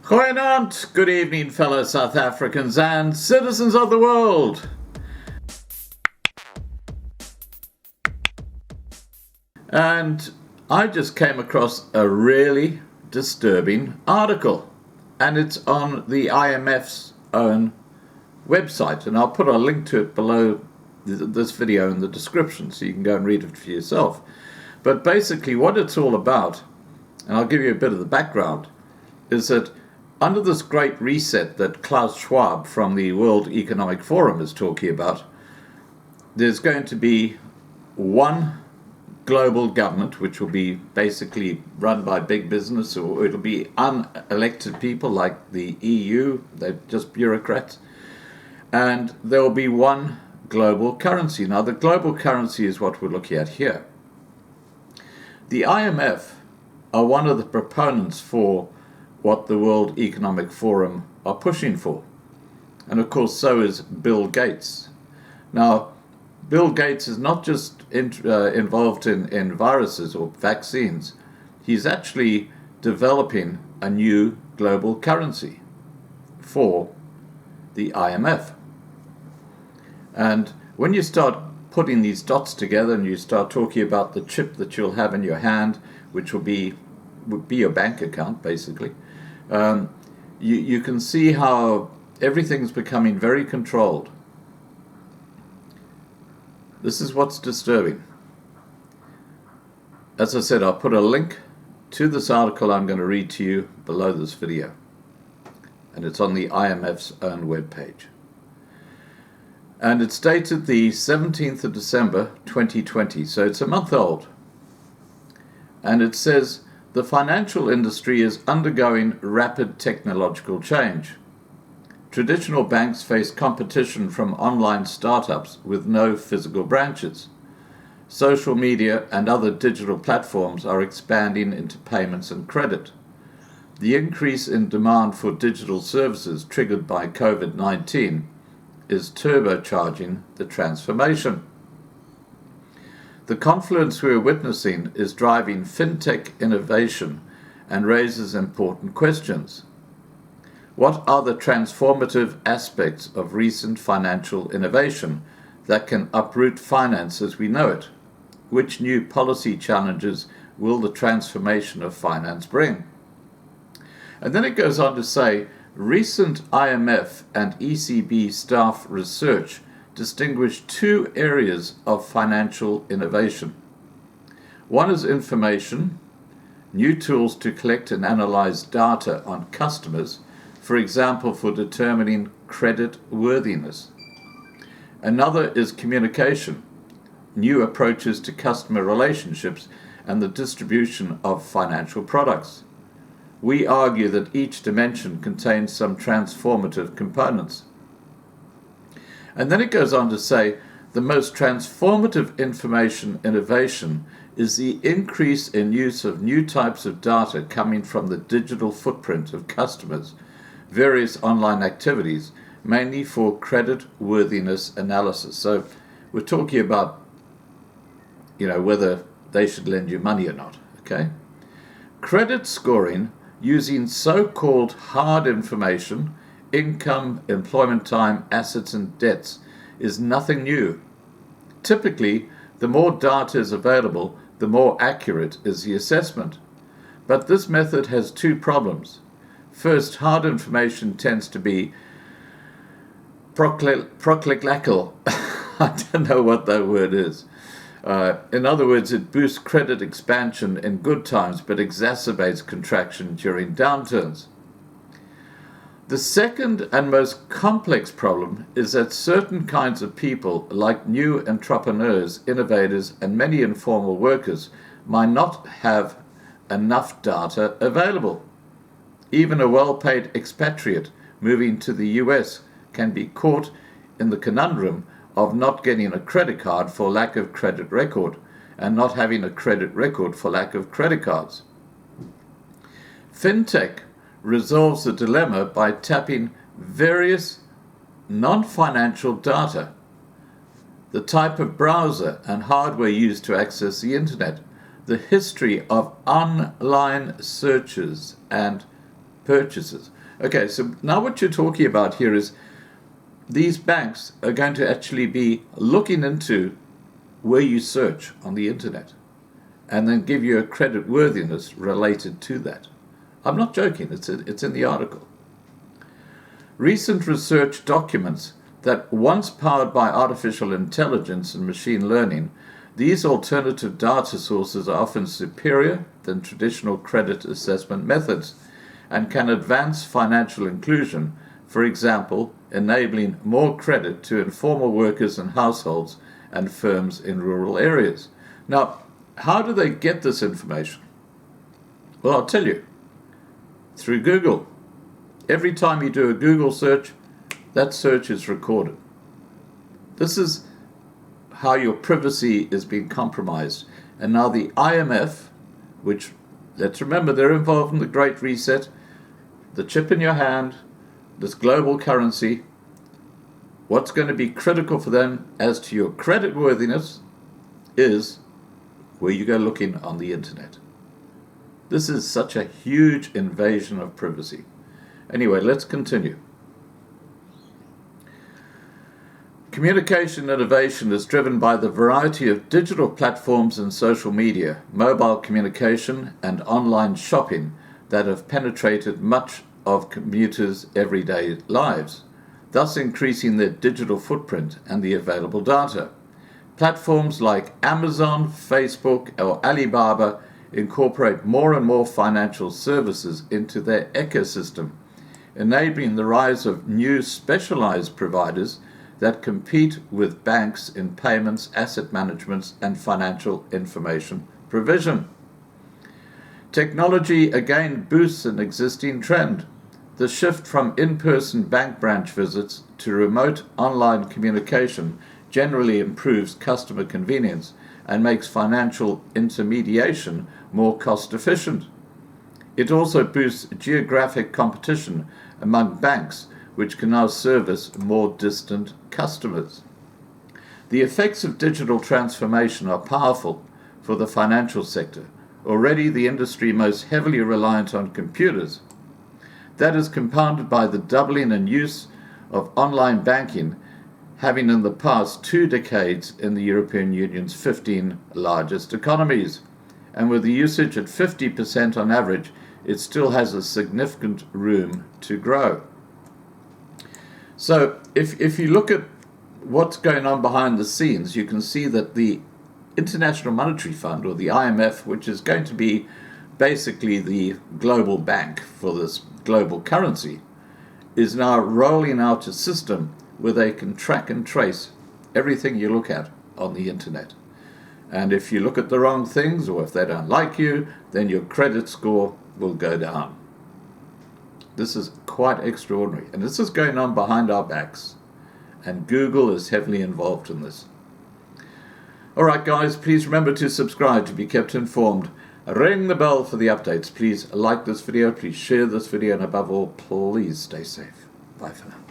Goeienaand, good evening, fellow South Africans and citizens of the world. And I just came across a really disturbing article, and it's on the IMF's own website, and I'll put a link to it below this video in the description so you can go and read it for yourself. But basically what it's all about, and I'll give you a bit of the background, is that under this great reset that Klaus Schwab from the World Economic Forum is talking about, there's going to be one global government which will be basically run by big business, or it'll be unelected people like the EU, they're just bureaucrats, and there will be one global currency. Now the global currency is what we're looking at here. The IMF are one of the proponents for what the World Economic Forum are pushing for. And of course, so is Bill Gates. Now, Bill Gates is not just involved in viruses or vaccines. He's actually developing a new global currency for the IMF. And when you start putting these dots together and you start talking about the chip that you'll have in your hand, which would be your bank account, basically, you can see how everything's becoming very controlled. This is what's disturbing. As I said, I'll put a link to this article I'm going to read to you below this video, and it's on the IMF's own webpage. And it's dated the 17th of December 2020, so it's a month old. And it says, the financial industry is undergoing rapid technological change. Traditional banks face competition from online startups with no physical branches. Social media and other digital platforms are expanding into payments and credit. The increase in demand for digital services triggered by COVID-19 is turbocharging the transformation. The confluence we're witnessing is driving fintech innovation and raises important questions. What are the transformative aspects of recent financial innovation that can uproot finance as we know it? Which new policy challenges will the transformation of finance bring? And then it goes on to say, recent IMF and ECB staff research distinguish two areas of financial innovation. One is information, new tools to collect and analyze data on customers, for example, for determining credit worthiness. Another is communication, new approaches to customer relationships and the distribution of financial products. We argue that each dimension contains some transformative components. And then it goes on to say, the most transformative information innovation is the increase in use of new types of data coming from the digital footprint of customers, various online activities, mainly for credit worthiness analysis. So we're talking about, whether they should lend you money or not, okay? Credit scoring using so-called hard information, income, employment time, assets and debts, is nothing new. Typically, the more data is available, the more accurate is the assessment. But this method has two problems. First, hard information tends to be proclical. I don't know what that word is. In other words, it boosts credit expansion in good times, but exacerbates contraction during downturns. The second and most complex problem is that certain kinds of people, like new entrepreneurs, innovators, and many informal workers, might not have enough data available. Even a well-paid expatriate moving to the US can be caught in the conundrum of not getting a credit card for lack of credit record, and not having a credit record for lack of credit cards. Fintech resolves the dilemma by tapping various non-financial data, the type of browser and hardware used to access the internet, the history of online searches and purchases. Okay, so now what you're talking about here is these banks are going to actually be looking into where you search on the internet and then give you a credit worthiness related to that. I'm not joking, it's in the article. Recent research documents that once powered by artificial intelligence and machine learning, these alternative data sources are often superior than traditional credit assessment methods and can advance financial inclusion, for example, enabling more credit to informal workers and households and firms in rural areas. Now, how do they get this information? Well, I'll tell you. Through Google. Every time you do a Google search, that search is recorded. This is how your privacy is being compromised. And now the IMF, which, let's remember, they're involved in the Great Reset, the chip in your hand, this global currency, what's going to be critical for them as to your credit worthiness is where you go looking on the internet. This is such a huge invasion of privacy. Anyway, let's continue. Communication innovation is driven by the variety of digital platforms and social media, mobile communication, and online shopping that have penetrated much of commuters' everyday lives, thus increasing their digital footprint and the available data. Platforms like Amazon, Facebook, or Alibaba incorporate more and more financial services into their ecosystem, enabling the rise of new specialized providers that compete with banks in payments, asset management, and financial information provision. Technology again boosts an existing trend. The shift from in-person bank branch visits to remote online communication generally improves customer convenience and makes financial intermediation more cost-efficient. It also boosts geographic competition among banks, which can now service more distant customers. The effects of digital transformation are powerful for the financial sector, already the industry most heavily reliant on computers. That is compounded by the doubling in use of online banking, having in the past 2 decades in the European Union's 15 largest economies. And with the usage at 50% on average, it still has a significant room to grow. So if you look at what's going on behind the scenes, you can see that the International Monetary Fund, or the IMF, which is going to be basically the global bank for this global currency, is now rolling out a system where they can track and trace everything you look at on the internet. And if you look at the wrong things, or if they don't like you, then your credit score will go down. This is quite extraordinary. And this is going on behind our backs. And Google is heavily involved in this. All right, guys, please remember to subscribe to be kept informed. Ring the bell for the updates. Please like this video. Please share this video. And above all, please stay safe. Bye for now.